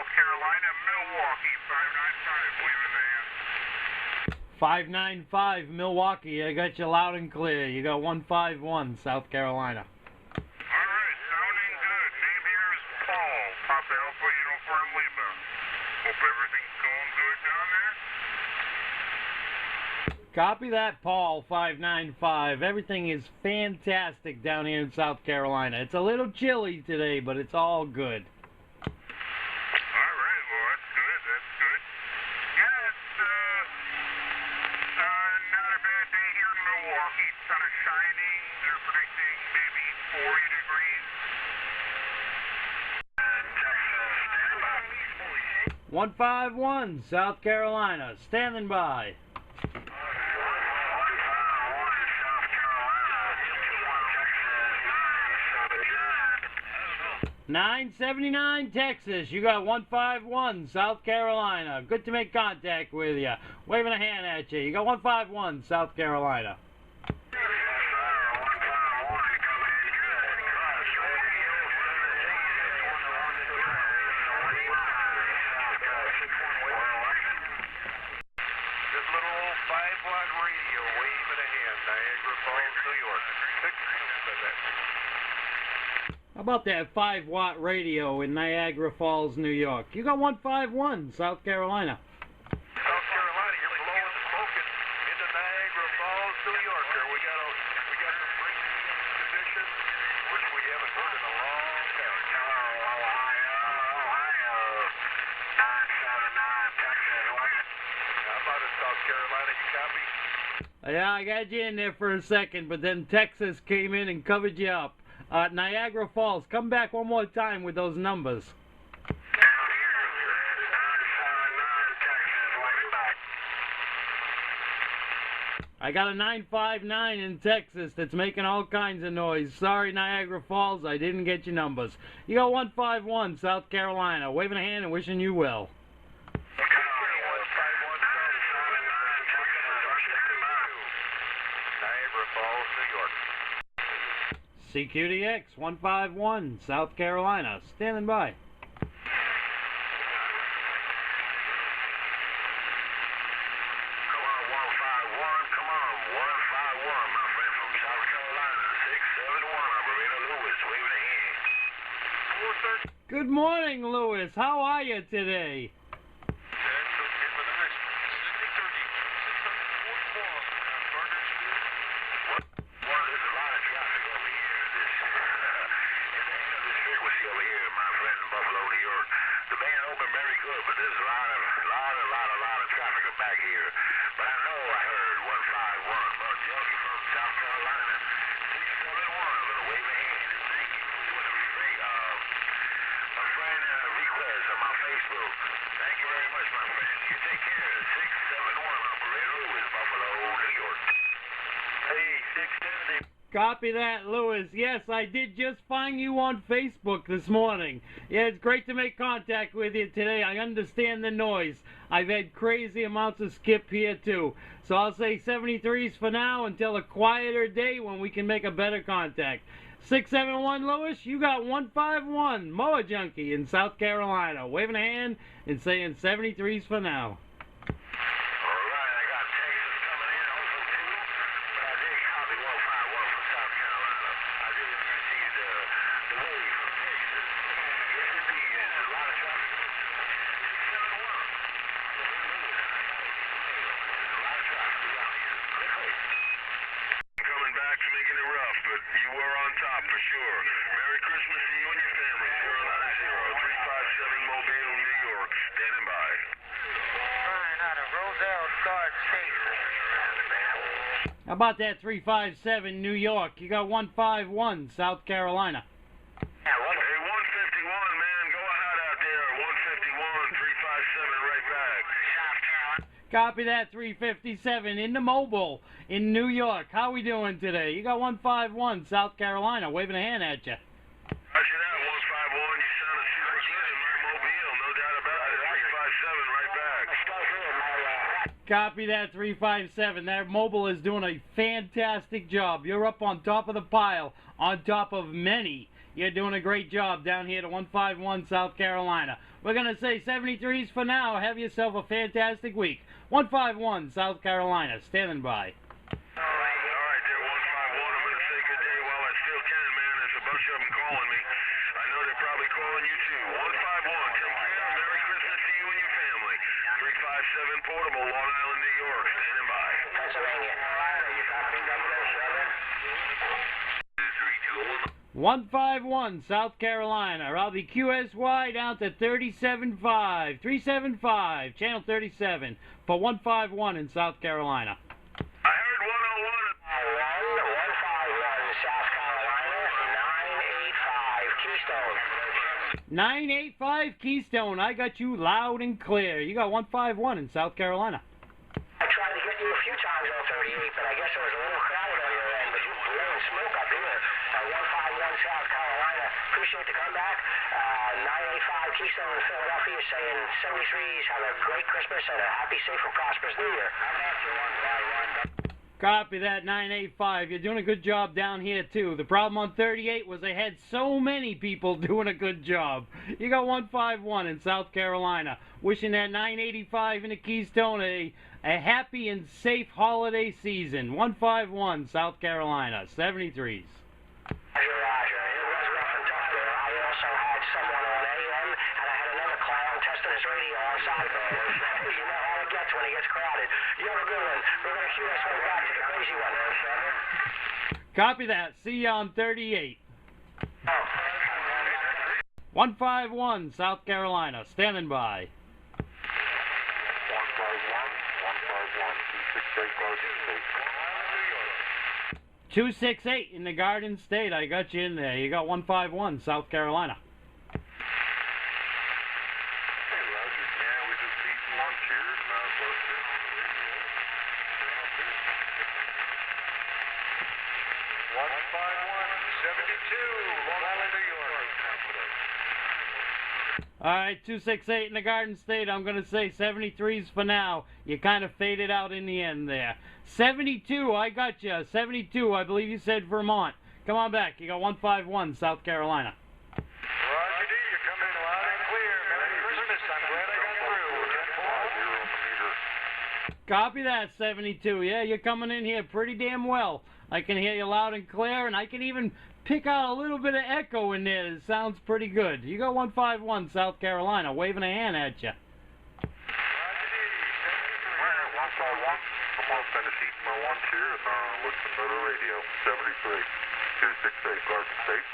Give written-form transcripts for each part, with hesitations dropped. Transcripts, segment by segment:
South Carolina, Milwaukee, 595, waving the hand. 595 Milwaukee, I got you loud and clear. You got 151 South Carolina. All right, sounding good. Name here is Paul, Papa Alpha Uniform Lima. Hope everything's going good down there. Copy that, Paul, 595. Everything is fantastic down here in South Carolina. It's a little chilly today, but it's all good. All right, well, that's good, that's good. Yeah, it's not a bad day here in Milwaukee. Sun is shining. They're predicting maybe 40 degrees. 151 South Carolina, standing by. 979 Texas, you got 151 South Carolina. Good to make contact with you. Waving a hand at you. You got 151 South Carolina. This little old 5-watt radio waving a hand, Niagara Falls, New York. 6 How about that 5-watt radio in Niagara Falls, New York? You got 151 South Carolina. South Carolina, you're blowing smoke into Niagara Falls, New York. We got some breaking conditions, which we haven't heard in a long time. Ohio, 979 Texas. How about in South Carolina? You copy? Yeah, I got you in there for a second, but then Texas came in and covered you up. Niagara Falls, come back one more time with those numbers. I got a 959 in Texas that's making all kinds of noise. Sorry, Niagara Falls, I didn't get your numbers. You got 151 South Carolina, waving a hand and wishing you well. Niagara Falls, New York. CQDX 151 South Carolina, standing by. Come on, 151. Come on, 151, my friend from South Carolina. 671, Operator Lewis, waving a hand. 430. Good morning, Lewis. How are you today? Thank you very much, my friend. You take care. 671, Operator Lewis, Buffalo, New York. Hey, 670. Copy that, Lewis. Yes, I did just find you on Facebook this morning. Yeah, it's great to make contact with you today. I understand the noise. I've had crazy amounts of skip here, too. So I'll say 73s for now until a quieter day when we can make a better contact. 671 Lewis, you got 151 Moa Junkie in South Carolina. Waving a hand and saying 73s for now. How about that 357 New York? You got 151 South Carolina. Hey, 151, man. Go ahead out there. 151, 357, right back. Copy that 357 in the mobile in New York. How we doing today? You got 151 South Carolina, waving a hand at you. Roger that, 151. You sounded super good in my mobile, no doubt about it. 357, right back. Copy that 357. That mobile is doing a fantastic job. You're up on top of the pile, on top of many You're doing a great job down here to 151 South Carolina. We're going to say 73s for now. Have yourself a fantastic week. 151 South Carolina, standing by. All right, there, 151. I'm going to say good day while I still can, man. There's a bunch of them calling me. I know they're probably calling you too. 151, take care. Merry Christmas to you and your family. 357 Portable, Long Island, New York. Standing by. Pennsylvania. You copy 007? 151 South Carolina. I'll be QSY down to 37.5. 375, channel 37 for 151 in South Carolina. I heard 101. 151 South Carolina, 985 Keystone. 985 Keystone. I got you loud and clear. You got 151 in South Carolina. I tried to get you a few times on 38, but I guess it was a little crowded on your end. But you blowing smoke up here at 151 South Carolina. Appreciate the comeback. 985 Keystone in Philadelphia saying 73s have a great Christmas and a happy, safe, and prosperous New Year. Copy that, 985. You're doing a good job down here, too. The problem on 38 was they had so many people doing a good job. You got 151 in South Carolina. Wishing that 985 in the Keystone a happy and safe holiday season. 151 South Carolina, 73s. Roger. It was rough and tough there. I also had someone on AM, and I had another clown testing his radio on side of it. You know how it gets when it gets crowded. You have a good one. We're going to shoot us one back to the crazy one. Copy that. See you on 38. 151 South Carolina, standing by. 268 in the Garden State. I got you in there. You got 151 South Carolina. All right, 268 in the Garden State. I'm going to say 73s for now. You kind of faded out in the end there. 72, I got you. 72, I believe you said Vermont. Come on back. You got 151 South Carolina. Roger, D, you're coming in loud and clear. Merry Christmas. I'm glad I got through. Copy that, 72. Yeah, you're coming in here pretty damn well. I can hear you loud and clear, and I can even pick out a little bit of echo in there. It sounds pretty good. You got 151 South Carolina, waving a hand at you. Come on, send a seat for one cheer and listen to the radio. 73, 268 Garden State.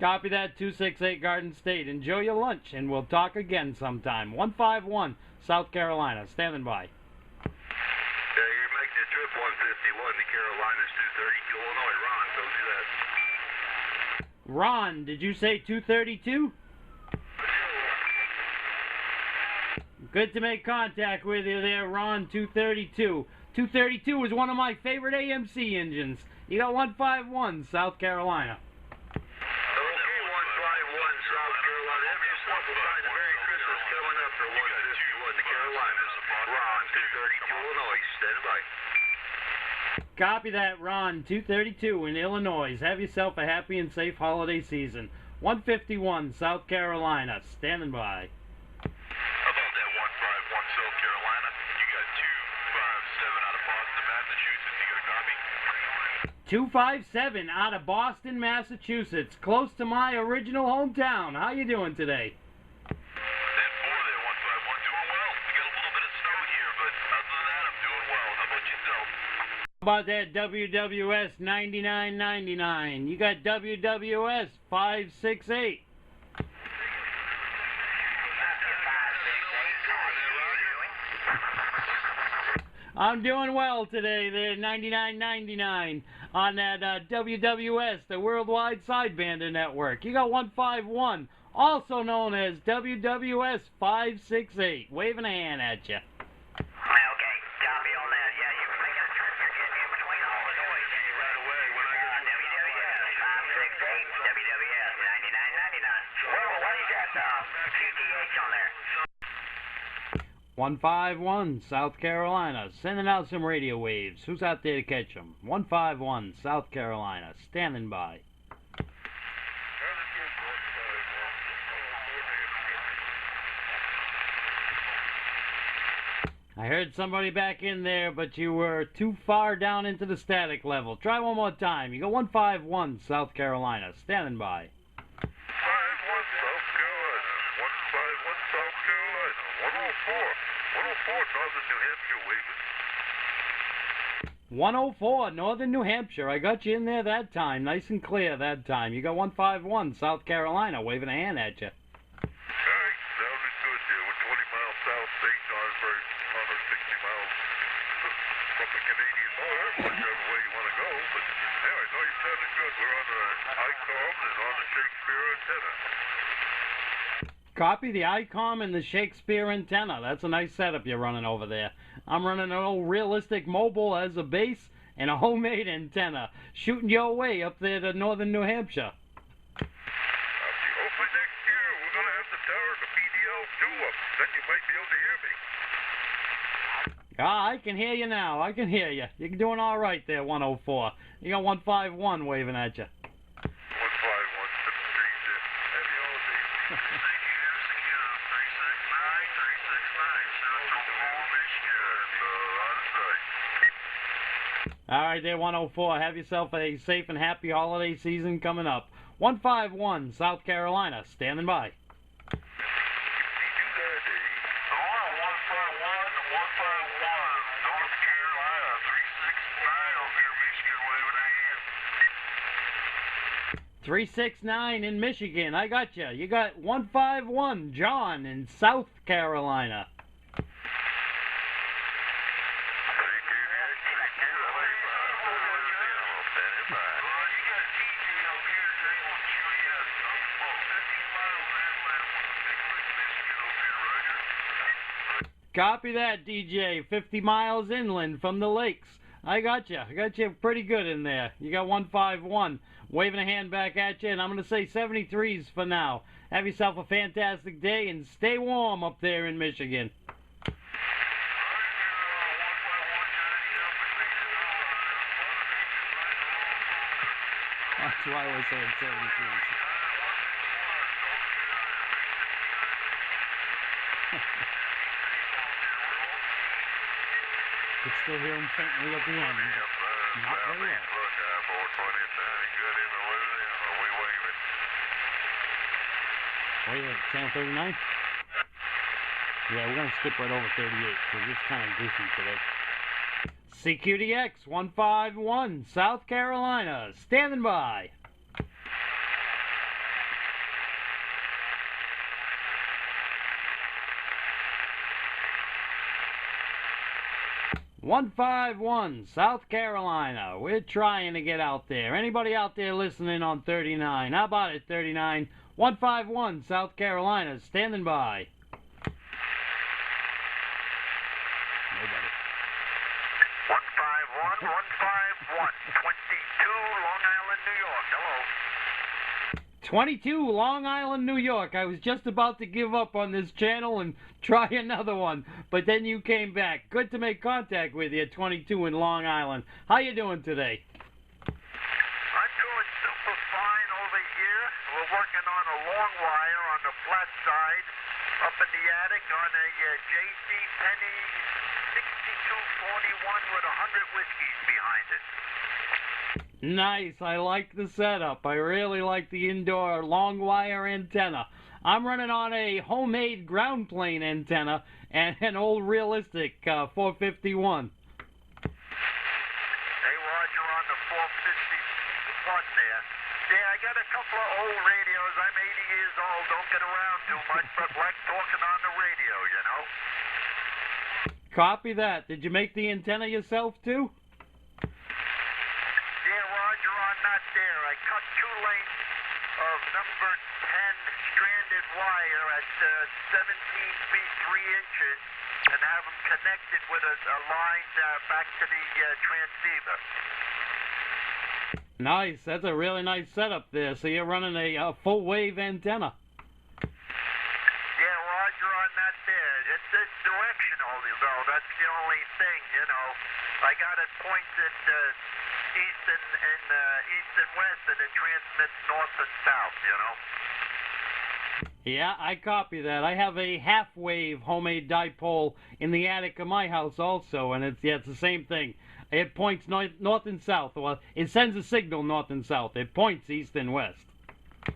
Copy that, 268 Garden State. Enjoy your lunch, and we'll talk again sometime. 151 South Carolina, standing by. Yeah, you're making the trip 151 to Carolinas, 232 Illinois. Ron told you that. Ron, did you say 232? Good to make contact with you there, Ron, 232. 232 is one of my favorite AMC engines. You got 151 South Carolina. Okay, 151 South Carolina. Have yourself a fine Merry Christmas coming up for 151 to Carolinas. Ron, 232 Illinois. Stand by. Copy that, Ron, 232 in Illinois. Have yourself a happy and safe holiday season. 151 South Carolina, standing by. How about that 151 South Carolina? You got 257 out of Boston, Massachusetts. You got a copy? 257 out of Boston, Massachusetts, close to my original hometown. How you doing today? That 4 there, 151. Doing well. We got a little bit of snow here, but other than that, I'm doing well. How about yourself? How about that WWS 99.99? You got WWS 568. I'm doing well today. They're 99.99 on that WWS, the Worldwide Sidebander Network. You got 151, also known as WWS 568, waving a hand at you. Okay, copy on that. Yeah, you're getting in between all the noise right away when I get WWS 568, WWS 99.99. Well, what do you got? QTH on there. 151 South Carolina, sending out some radio waves. Who's out there to catch them? 151 South Carolina, standing by. Roger, I heard somebody back in there, but you were too far down into the static level. Try one more time. You go 151, South Carolina. Standing by. 5-1 South Carolina. 151 South Carolina. 104. 104 Northern New Hampshire waving. 104, Northern New Hampshire. I got you in there that time. Nice and clear that time. You got 151, South Carolina, waving a hand at you. Alright, sounded good there. We're 20 miles south, St. Johnsbury, 160 miles from the Canadian border, whichever way you want to go. But anyway, no, you sounded good. We're on the ICOM and on the Shakespeare antenna. Copy the ICOM and the Shakespeare antenna. That's a nice setup you're running over there. I'm running an old realistic mobile as a base and a homemade antenna, shooting your way up there to Northern New Hampshire. Hopefully next year we're going to have the tower and the PDL-2 up. Then you might be able to hear me. Ah, I can hear you now. I can hear you. You're doing all right there, 104. You got 151 waving at you. 151, 73, happy holidays. Thank you. 369, 369, South Michigan, out of sight. All right, there, 104. Have yourself a safe and happy holiday season coming up. 151, South Carolina, standing by. North Carolina, 369 over here, Michigan, waving at you. 369 in Michigan. I got you. You got 151, John in South Carolina. Copy that, DJ. 50 miles inland from the lakes. I got you. I got you pretty good in there. You got 151. Waving a hand back at you, and I'm going to say 73s for now. Have yourself a fantastic day, and stay warm up there in Michigan. That's why I was saying 73s. You can still hear them faintly at the end. Not very well. Wait, channel 39? Yeah, we're going to skip right over 38 because it's kind of goofy today. CQDX 151, South Carolina, standing by. "151, South Carolina. We're trying to get out there. Anybody out there listening on 39? How about it, 39? 151, South Carolina, standing by. Nobody. 151, 151, 22, Long Island, New York. Hello. 22, Long Island, New York. I was just about to give up on this channel and try another one, but then you came back. Good to make contact with you at 22 in Long Island. How you doing today? I'm doing super fine over here. We're working on a long wire on the flat side up in the attic on a J.C. Penney 6241 with 100 whiskeys behind it. Nice. I like the setup. I really like the indoor long wire antenna. I'm running on a homemade ground plane antenna and an old realistic 451. Hey, Roger, on the 451 there. Yeah, I got a couple of old radios. I'm 80 years old. Don't get around too much, but like talking on the radio, you know? Copy that. Did you make the antenna yourself, too? There, I cut 2 lengths of number 10 stranded wire at 17 feet 3 inches and have them connected with a line back to the transceiver. Nice. That's a really nice setup there. So you're running a full wave antenna. Yeah, Roger, on that there. It's directional, though. That's the only thing, you know. I got it pointed east and west, and it transmits north and south, you know. Yeah, I copy that. I have a half-wave homemade dipole in the attic of my house also, and it's the same thing. It points north and south. Well, it sends a signal north and south. It points east and west. Yeah,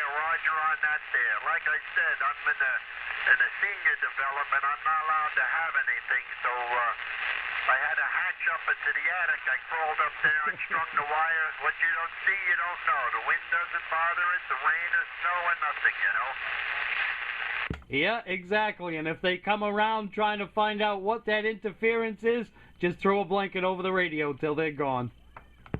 Roger on that there. Like I said, I'm in the senior development. I'm not allowed to have anything, so I had a hatch up into the attic. I crawled up there and strung the wires. What you don't see, you don't know. The wind doesn't bother it, the rain or snow or nothing, you know. Yeah, exactly. And if they come around trying to find out what that interference is, just throw a blanket over the radio till they're gone. Yeah,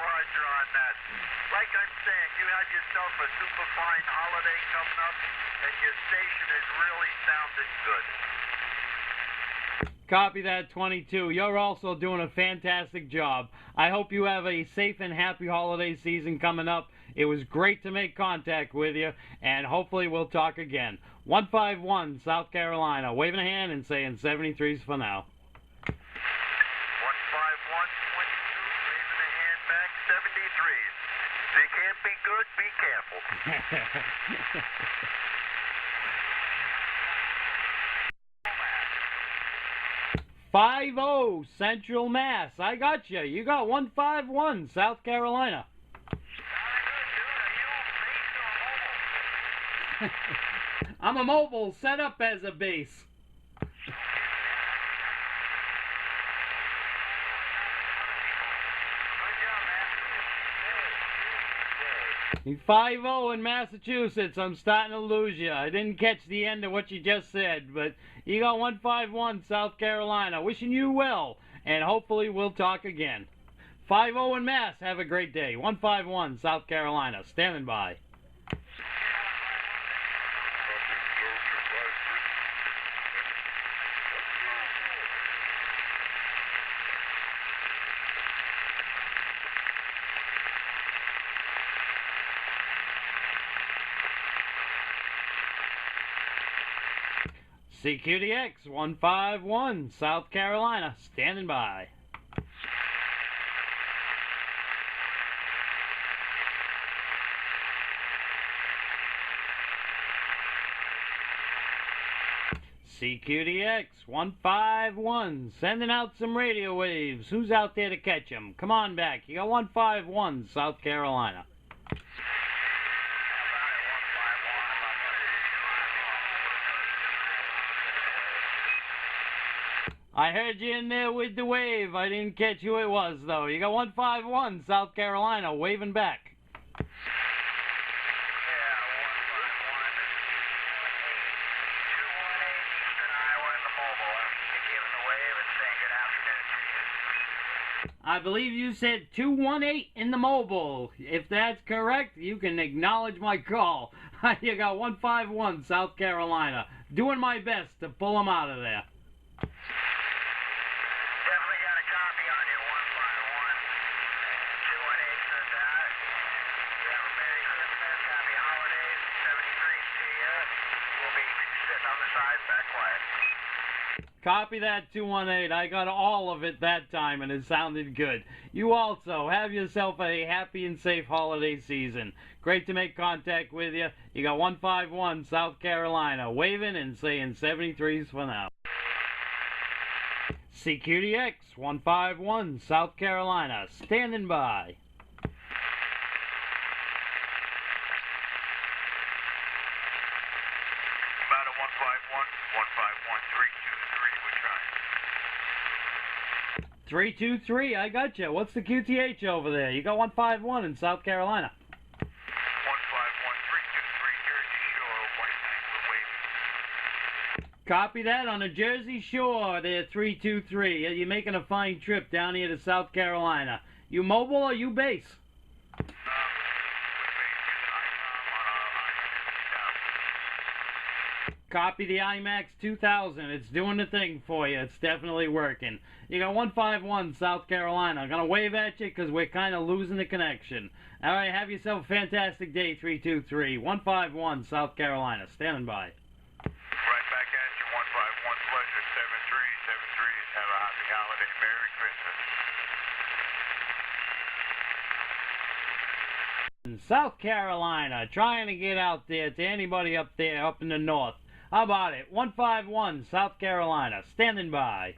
Roger on that. Like I'm saying, you had yourself a super fine holiday coming up, and your station is really sounding good. Copy that, 22. You're also doing a fantastic job. I hope you have a safe and happy holiday season coming up. It was great to make contact with you, and hopefully we'll talk again. 151, South Carolina. Waving a hand and saying 73s for now. 151, 22, waving a hand back, 73s. If you can't be good, be careful. 50 Central Mass. I got you. You got 151 South Carolina. I'm a mobile set up as a base. 50 in Massachusetts. I'm starting to lose you. I didn't catch the end of what you just said, but you got 151 South Carolina. Wishing you well, and hopefully we'll talk again. 50 in Mass. Have a great day. 151 South Carolina. Standing by. CQDX 151 South Carolina. Standing by. CQDX 151, sending out some radio waves. Who's out there to catch them? Come on back. You got 151 South Carolina. I heard you in there with the wave. I didn't catch who it was, though. You got 151 South Carolina waving back. I believe you said 218 in the mobile. If that's correct, you can acknowledge my call. You got 151 South Carolina. Doing my best to pull them out of there. Definitely got a copy on you, 151. 218 says that. You have a Merry Christmas, Happy Holidays, 73 to you. We'll be sitting on the side back quiet. Copy that, 218. I got all of it that time, and it sounded good. You also have yourself a happy and safe holiday season. Great to make contact with you. You got 151 South Carolina waving and saying 73s for now. CQDX 151 South Carolina, standing by. About a 151, 151, 323, we're trying. 323, I got you. What's the QTH over there? You got 151 in South Carolina. 151, 323, Jersey Shore, White Knight, we're waving. Copy that on the Jersey Shore there, 323. You're making a fine trip down here to South Carolina. You mobile or you base? Copy the IMAX 2000. It's doing the thing for you. It's definitely working. You got 151 South Carolina. I'm going to wave at you because we're kind of losing the connection. All right, have yourself a fantastic day, 323. 151 South Carolina. Standing by. Right back at you, 151, pleasure, 73s, 73s. Have a happy holiday. Merry Christmas. South Carolina, trying to get out there to anybody up there, up in the north. How about it? 151, South Carolina, standing by.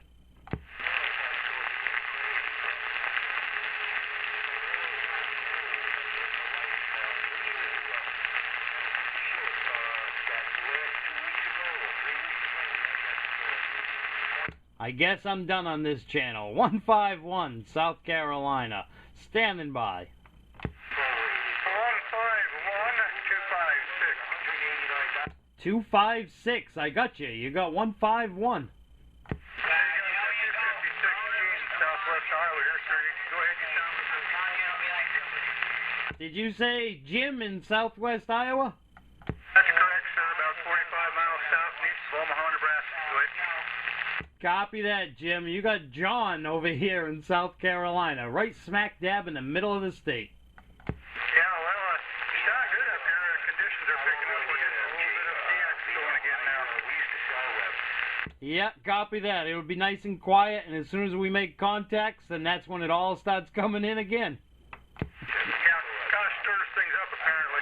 I guess I'm done on this channel. 151, South Carolina, standing by. 151, 256, I got you. You got 151. Did you say Jim in Southwest Iowa? That's correct, sir. About 45 miles southeast of Omaha, Nebraska. Go ahead. Copy that, Jim. You got John over here in South Carolina, right smack dab in the middle of the state. Yeah, well, it's not good up here. Conditions are picking up. We're getting a little bit of DX going again now. Yeah, copy that. It would be nice and quiet, and as soon as we make contacts, then that's when it all starts coming in again. Yeah, kind of stirs things up, apparently.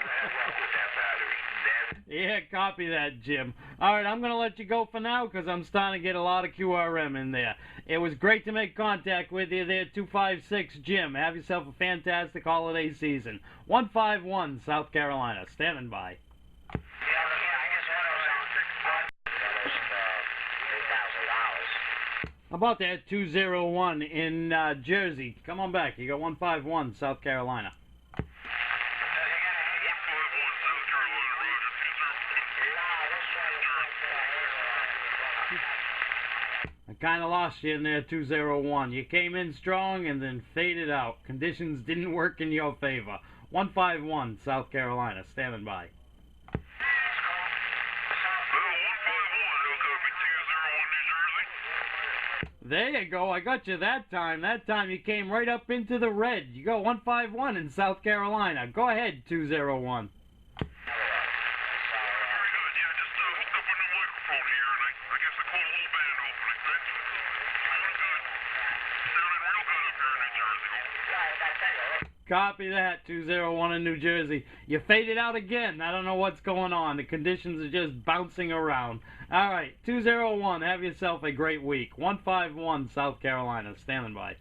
Yeah, copy that, Jim. All right, I'm going to let you go for now because I'm starting to get a lot of QRM in there. It was great to make contact with you there, 256 Jim. Have yourself a fantastic holiday season. 151, South Carolina, standing by. How about that 201 in Jersey? Come on back. You got 151, South Carolina. I kind of lost you in there, 201. You came in strong and then faded out. Conditions didn't work in your favor. 151, South Carolina, standing by. There you go. I got you that time. That time you came right up into the red. You got 151 in South Carolina. Go ahead, 201. Copy that, 201 in New Jersey. You faded out again. I don't know what's going on. The conditions are just bouncing around. All right, 201, have yourself a great week. 151, South Carolina, standing by.